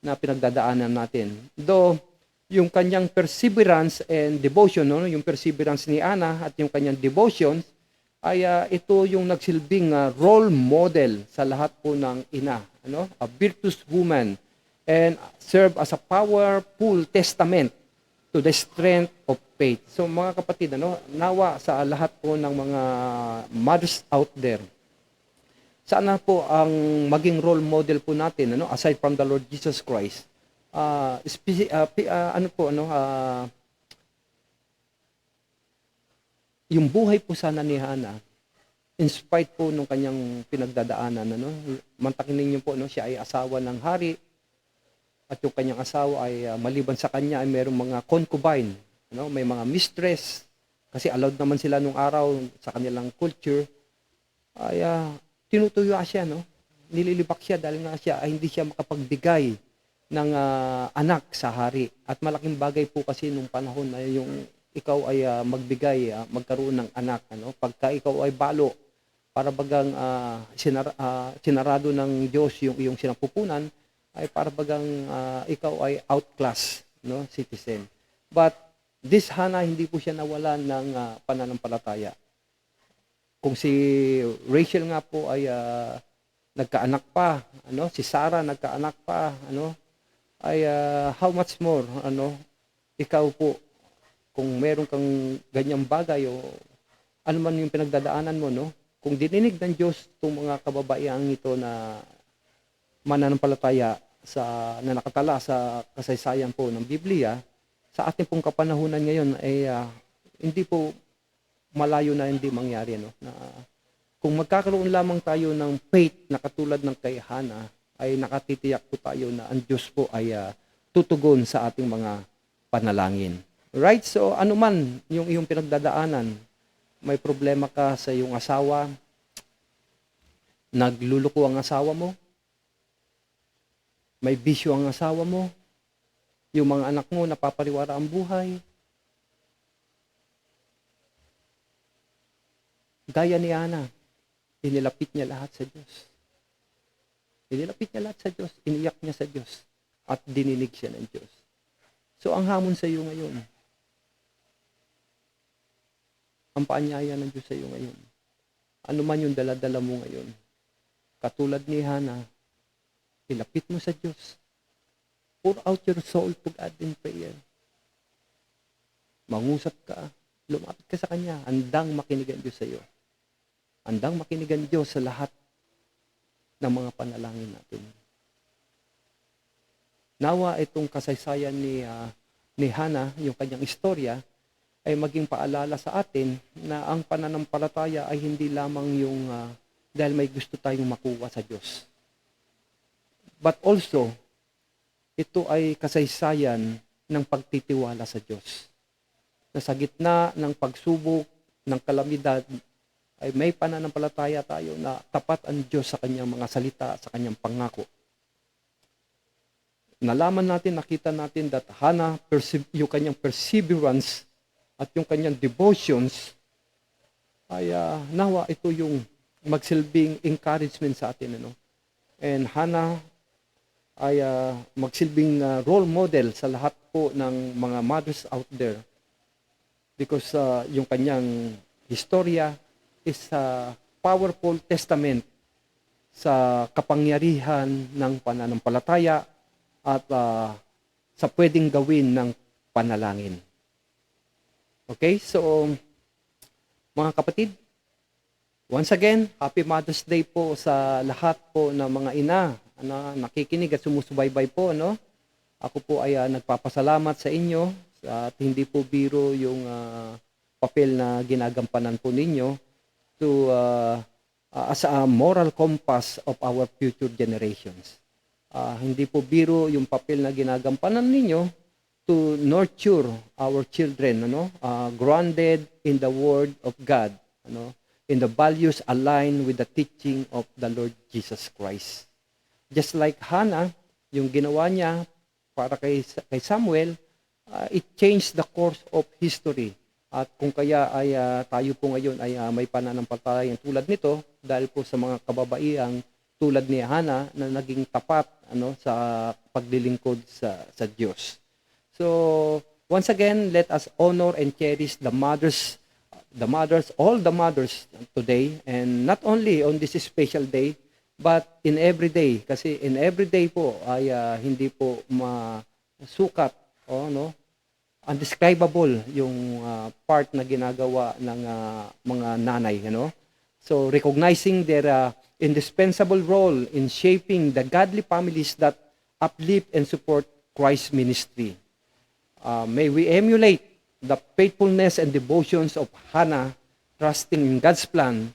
na pinagdadaanan natin. Though, yung kanyang perseverance and devotion, yung perseverance ni Ana at yung kanyang devotion, ay ito yung nagsilbing role model sa lahat po ng ina. A virtuous woman, and serve as a powerful testament to the strength of faith. So mga kapatid, nawa sa lahat po ng mga mothers out there, sana po ang maging role model po natin, aside from the Lord Jesus Christ, yung buhay po sana ni Hannah, in spite po nung kanyang pinagdadaanan, mantakin ninyo po, siya ay asawa ng hari, at yung kanyang asawa ay maliban sa kanya ay mayroong mga concubine, may mga mistress, kasi allowed naman sila nung araw sa kanilang culture, ay tinutuyo siya, nililibak siya dahil nga siya ay hindi siya makapagbigay ng anak sa hari. At malaking bagay po kasi nung panahon na yung ikaw ay magkaroon ng anak. Pagka ikaw ay balo, para bagang sinarado ng Diyos yung sinapupunan, ay para bagang ikaw ay outclass citizen. But this Hannah, hindi po siya nawalan ng pananampalataya. Kung si Rachel nga po ay nagkaanak pa, si Sarah nagkaanak pa, ay how much more, ikaw po, kung meron kang ganyang bagay o ano man yung pinagdadaanan mo, kung dininig ng Diyos itong mga kababaihan ito na mananampalataya na nakatala sa kasaysayan po ng Biblia, sa ating pong kapanahunan ngayon ay hindi po malayo na hindi mangyari, na kung magkakaroon lamang tayo ng faith na katulad ng kay Hannah, ay nakatitiyak po tayo na ang Diyos po ay tutugon sa ating mga panalangin. Right? So, ano man yung iyong pinagdadaanan, may problema ka sa iyong asawa, nagluluko ang asawa mo, may bisyo ang asawa mo, yung mga anak mo napapariwara ang buhay, gaya ni Hannah, inilapit niya lahat sa Diyos. Inilapit niya lahat sa Diyos, iniyak niya sa Diyos, at dininig siya ng Diyos. So, ang hamon sa iyo ngayon, ang paanyaya ng Diyos sa iyo ngayon, ano man yung daladala mo ngayon, katulad ni Hannah, ilapit mo sa Diyos. Pour out your soul to God in prayer. Mangusap ka, lumapit ka sa Kanya, handang makinig ang Diyos sa iyo. Handang makinig ang Diyos sa lahat ng mga panalangin natin. Nawa itong kasaysayan ni Hana, yung kanyang istorya, ay maging paalala sa atin na ang pananampalataya ay hindi lamang yung dahil may gusto tayong makuha sa Diyos. But also, ito ay kasaysayan ng pagtitiwala sa Diyos. Na sa gitna ng pagsubok, ng kalamidad, ay may pananampalataya tayo na tapat ang Diyos sa kanyang mga salita, sa kanyang pangako. Nalaman natin, nakita natin that Hana, yung kanyang perseverance at yung kanyang devotions, ay nawa ito yung magsilbing encouragement sa atin. Ano? And Hana ay magsilbing role model sa lahat po ng mga mothers out there. Because yung kanyang historia is a powerful testament sa kapangyarihan ng pananampalataya at sa pwedeng gawin ng panalangin. Okay, so mga kapatid, once again, Happy Mother's Day po sa lahat po ng mga ina na nakikinig at sumusubaybay po. No? Ako po ay nagpapasalamat sa inyo at hindi po biro yung papel na ginagampanan po ninyo to as a moral compass of our future generations. Hindi po biro yung papel na ginagampanan ninyo to nurture our children, grounded in the Word of God, in the values aligned with the teaching of the Lord Jesus Christ. Just like Hannah, yung ginawa niya para kay Samuel, it changed the course of history. At kung kaya ay tayo po ngayon ay may pananampalatayang tulad nito dahil po sa mga kababaihang tulad ni Hannah na naging tapat sa paglilingkod sa Diyos. So, once again, let us honor and cherish all the mothers today, and not only on this special day, but in every day. Kasi in every day po ay hindi po masukat, undescribable yung part na ginagawa ng mga nanay. So, recognizing their indispensable role in shaping the godly families that uplift and support Christ's ministry. May we emulate the faithfulness and devotions of Hannah, trusting in God's plan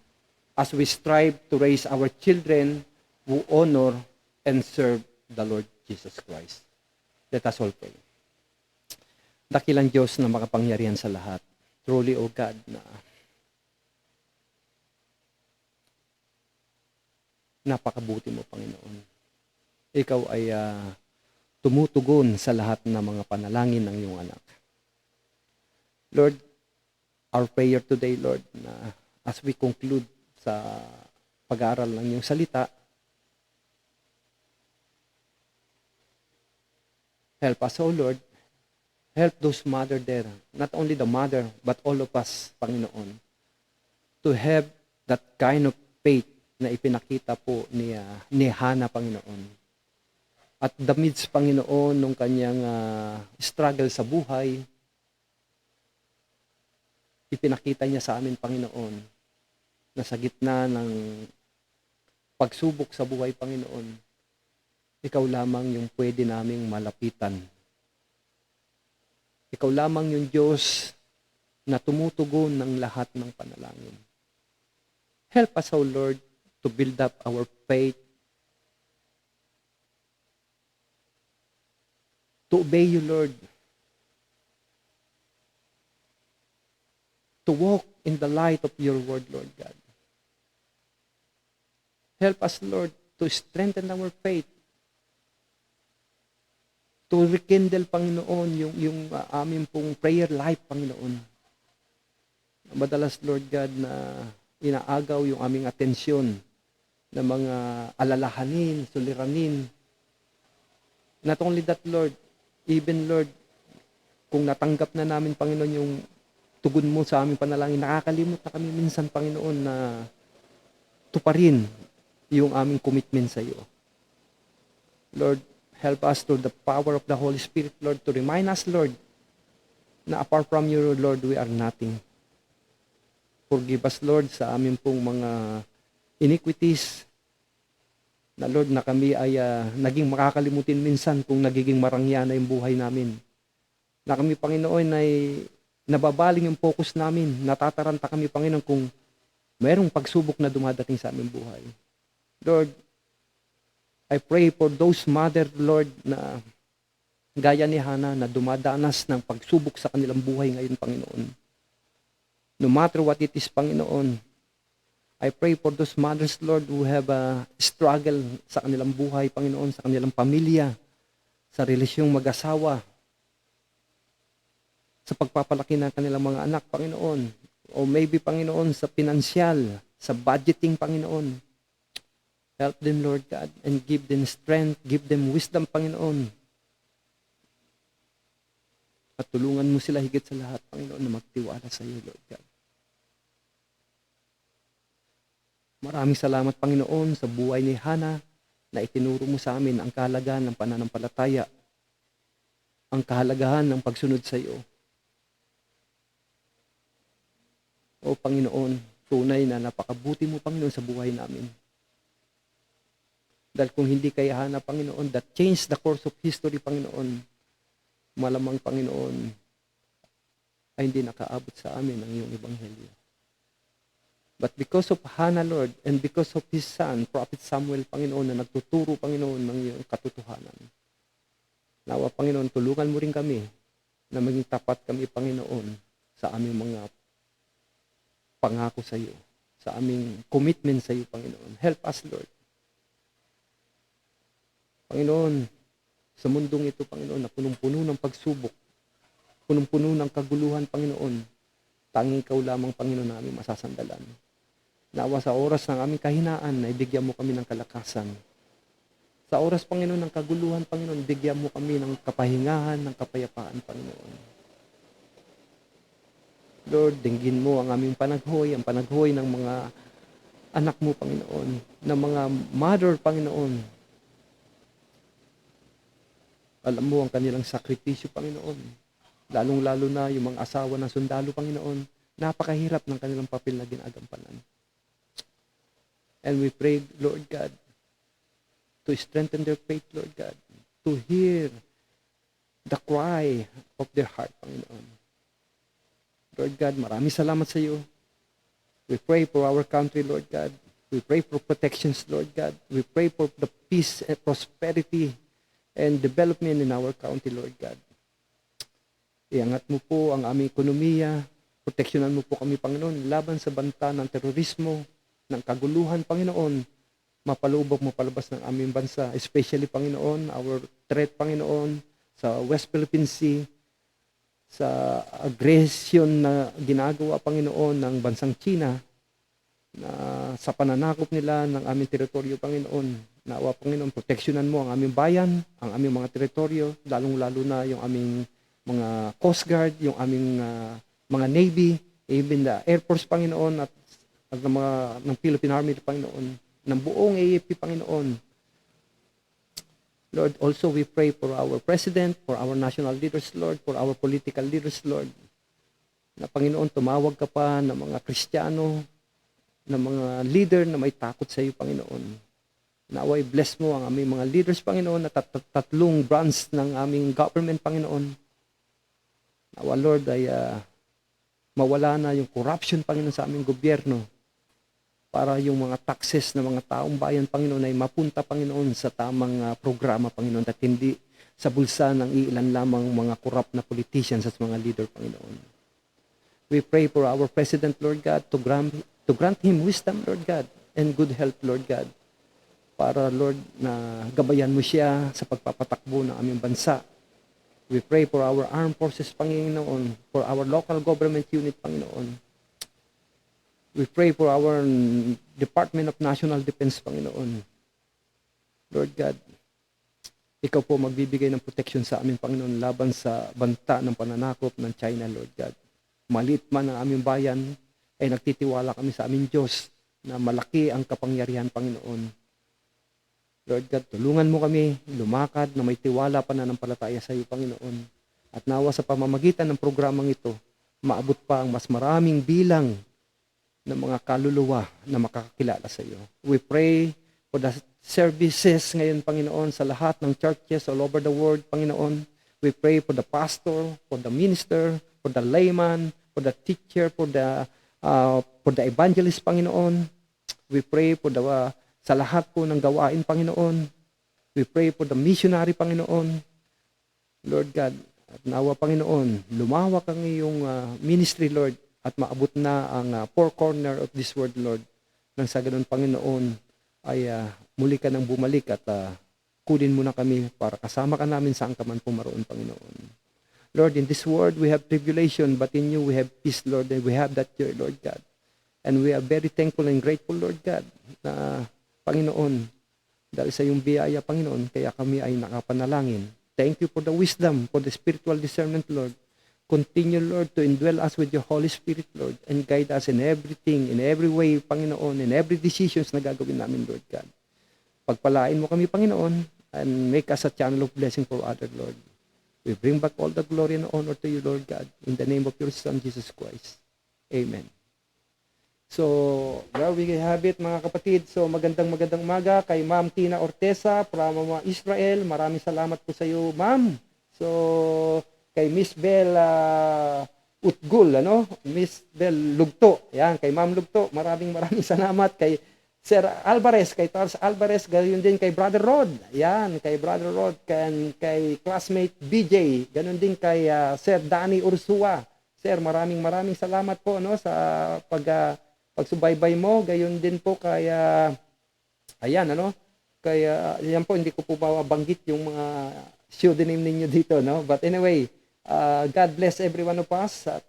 as we strive to raise our children who honor and serve the Lord Jesus Christ. Let us all pray. Dakilang Diyos na makapangyarihan sa lahat. Truly, O God, na napakabuti mo, Panginoon. Ikaw ay tumutugon sa lahat ng mga panalangin ng iyong anak. Lord, our prayer today, Lord, na as we conclude sa pag-aaral ng iyong salita, help us, O Lord, help those mother there, not only the mother, but all of us, Panginoon, to have that kind of faith na ipinakita po ni Hannah, Panginoon. At the midst, Panginoon, nung kanyang struggle sa buhay, ipinakita niya sa amin, Panginoon, na sa gitna ng pagsubok sa buhay, Panginoon, ikaw lamang yung pwede naming malapitan. Ikaw lamang yung Diyos na tumutugon ng lahat ng panalangin. Help us, O Lord, to build up our faith, to obey you, Lord, to walk in the light of your word, Lord God. Help us, Lord, to strengthen our faith, to rekindle, Panginoon, yung aming pong prayer life, Panginoon. Madalas, Lord God, na inaagaw yung aming atensyon ng mga alalahanin, suliranin. Not only that, Lord, even, Lord, kung natanggap na namin, Panginoon, yung tugon mo sa aming panalangin, nakakalimot na kami minsan, Panginoon, na tuparin yung aming commitment sa iyo. Lord, help us through the power of the Holy Spirit, Lord, to remind us, Lord, na apart from you, Lord, we are nothing. Forgive us, Lord, sa aming pong mga iniquities, Na Lord, na kami ay naging makakalimutin minsan kung nagiging marangya na yung buhay namin. Na kami, Panginoon, ay nababaling yung focus namin. Natataranta kami, Panginoon, kung mayroong pagsubok na dumadating sa aming buhay. Lord, I pray for those mother, Lord, na gaya ni Hana na dumadanas ng pagsubok sa kanilang buhay ngayon, Panginoon. No matter what it is, Panginoon, I pray for those mothers, Lord, who have a struggle sa kanilang buhay, Panginoon, sa kanilang pamilya, sa relasyong mag-asawa, sa pagpapalaki ng kanilang mga anak, Panginoon, o maybe, Panginoon, sa pinansyal, sa budgeting, Panginoon. Help them, Lord God, and give them strength, give them wisdom, Panginoon. At tulungan mo sila higit sa lahat, Panginoon, na magtiwala sa iyo, Lord God. Maraming salamat, Panginoon, sa buhay ni Hana na itinuro mo sa amin ang kahalagahan ng pananampalataya, ang kahalagahan ng pagsunod sa iyo. O Panginoon, tunay na napakabuti mo, Panginoon, sa buhay namin. Dahil kung hindi kay Hana, Panginoon, that changed the course of history, Panginoon, malamang, Panginoon, ay hindi nakaabot sa amin ang iyong ebanghelyo. But because of Hana, Lord, and because of his son, Prophet Samuel, Panginoon, na nagtuturo, Panginoon, ng iyong katotohanan. Nawa, Panginoon, tulungan mo rin kami na maging tapat kami, Panginoon, sa aming mga pangako sa iyo, sa aming commitment sa iyo, Panginoon. Help us, Lord. Panginoon, sa mundong ito, Panginoon, na punong-puno ng pagsubok, punong-puno ng kaguluhan, Panginoon, tanging ikaw lamang, Panginoon, namin masasandalan. Nawa sa oras ng aming kahinaan, na ibigyan mo kami ng kalakasan. Sa oras, Panginoon, ng kaguluhan, Panginoon, bigyan mo kami ng kapahingahan, ng kapayapaan, Panginoon. Lord, dinggin mo ang aming panaghoy, ang panaghoy ng mga anak mo, Panginoon, ng mga mother, Panginoon. Alam mo ang kanilang sakripisyo, Panginoon. Lalong-lalo na yung mga asawa ng sundalo, Panginoon. Napakahirap ng kanilang papel na ginagampanan. And we pray, Lord God, to strengthen their faith, Lord God, to hear the cry of their heart, Panginoon. Lord God, maraming salamat sa iyo. We pray for our country, Lord God. We pray for protections, Lord God. We pray for the peace and prosperity and development in our county, Lord God. Iangat mo po ang aming ekonomiya, proteksyonan mo po kami, Panginoon, laban sa banta ng terorismo, ng kaguluhan, Panginoon, mapalubog, mapalabas ng aming bansa, especially, Panginoon, our threat, Panginoon, sa West Philippine Sea, sa aggression na ginagawa, Panginoon, ng bansang China, na sa pananakop nila ng aming teritoryo, Panginoon. Nawa, Panginoon, proteksyonan mo ang aming bayan, ang aming mga teritoryo, lalong-lalo na yung aming mga Coast Guard, yung aming mga Navy, even the Air Force, Panginoon, at ng Philippine Army, Panginoon, ng buong AFP, Panginoon. Lord, also we pray for our President, for our national leaders, Lord, for our political leaders, Lord, na Panginoon, tumawag ka pa ng mga Kristiyano, ng mga leader na may takot sa iyo, Panginoon. Naway bless mo ang aming mga leaders, Panginoon, na tatlong branch ng aming government, Panginoon. Nawa, Lord, ay mawala na yung corruption, Panginoon, sa aming gobyerno para yung mga taxes ng mga taong bayan, Panginoon, ay mapunta, Panginoon, sa tamang programa, Panginoon, at hindi sa bulsa ng ilan lamang mga corrupt na politicians at mga leader, Panginoon. We pray for our President, Lord God, to grant him wisdom, Lord God, and good health, Lord God, para, Lord, na gabayan mo siya sa pagpapatakbo ng aming bansa. We pray for our armed forces, Panginoon, for our local government unit, Panginoon. We pray for our Department of National Defense, Panginoon. Lord God, ikaw po magbibigay ng protection sa amin, Panginoon, laban sa banta ng pananakop ng China, Lord God. Maliit man ang aming bayan, ay nagtitiwala kami sa aming Diyos na malaki ang kapangyarihan, Panginoon. Lord God, tulungan mo kami lumakad na may tiwala pananampalataya sa iyo, Panginoon. At nawa sa pamamagitan ng programang ito, maabot pa ang mas maraming bilang ng mga kaluluwa na makakakilala sa iyo. We pray for the services ngayon, Panginoon, sa lahat ng churches all over the world, Panginoon. We pray for the pastor, for the minister, for the layman, for the teacher, for the evangelist, Panginoon. We pray for sa lahat po ng gawain, Panginoon. We pray for the missionary, Panginoon. Lord God, at nawa, Panginoon, lumawak ang iyong ministry, Lord, at maabot na ang four corner of this world, Lord. Nang sa ganun, Panginoon, ay muli ka nang bumalik at kunin mo na kami para kasama ka namin saan ka man pumaroon, Panginoon. Lord, in this world we have tribulation, but in you we have peace, Lord, and we have that joy, Lord God. And we are very thankful and grateful, Lord God, na Panginoon, dahil sa iyong biyaya, Panginoon, kaya kami ay nakapanalangin. Thank you for the wisdom, for the spiritual discernment, Lord. Continue, Lord, to indwell us with your Holy Spirit, Lord, and guide us in everything, in every way, Panginoon, in every decisions na gagawin namin, Lord God. Pagpalain mo kami, Panginoon, and make us a channel of blessing for others, Lord. We bring back all the glory and honor to you, Lord God, in the name of your Son, Jesus Christ. Amen. So, there we have it, mga kapatid. So, magandang umaga kay Ma'am Tina Ortesa from Israel. Maraming salamat po sa iyo, Ma'am. So, kay Miss Bell Utgul, Miss Bell Lugto. Yan, kay Ma'am Lugto. Maraming salamat kay Sir Alvarez, kay Tars Alvarez, gayon din kay Brother Rod. Yan, kay Brother Rod, kay classmate BJ, ganon din kay Sir Danny Ursua. Sir, maraming salamat po sa pagsubaybay mo, gayon din po kay ayan kaya yan po, hindi ko po mabanggit yung mga pseudonym ninyo dito, but anyway, God bless every one of us at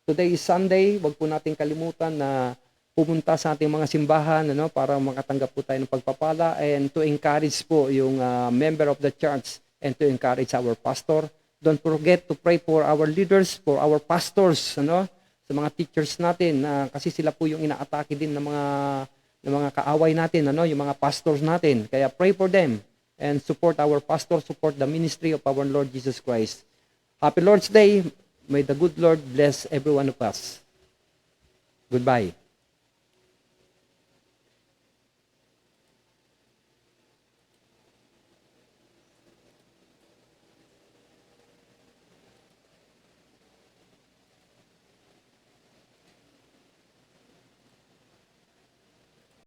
today is Sunday. Wag po nating kalimutan na pumunta sa ating mga simbahan para makatanggap po tayo ng pagpapala and to encourage po yung member of the church and to encourage our pastor. Don't forget to pray for our leaders, for our pastors, sa mga teachers natin, kasi sila po yung inaatake din ng mga kaaway natin, yung mga pastors natin. Kaya pray for them and support our pastor, support the ministry of our Lord Jesus Christ. Happy Lord's Day. May the good Lord bless every one of us. Goodbye.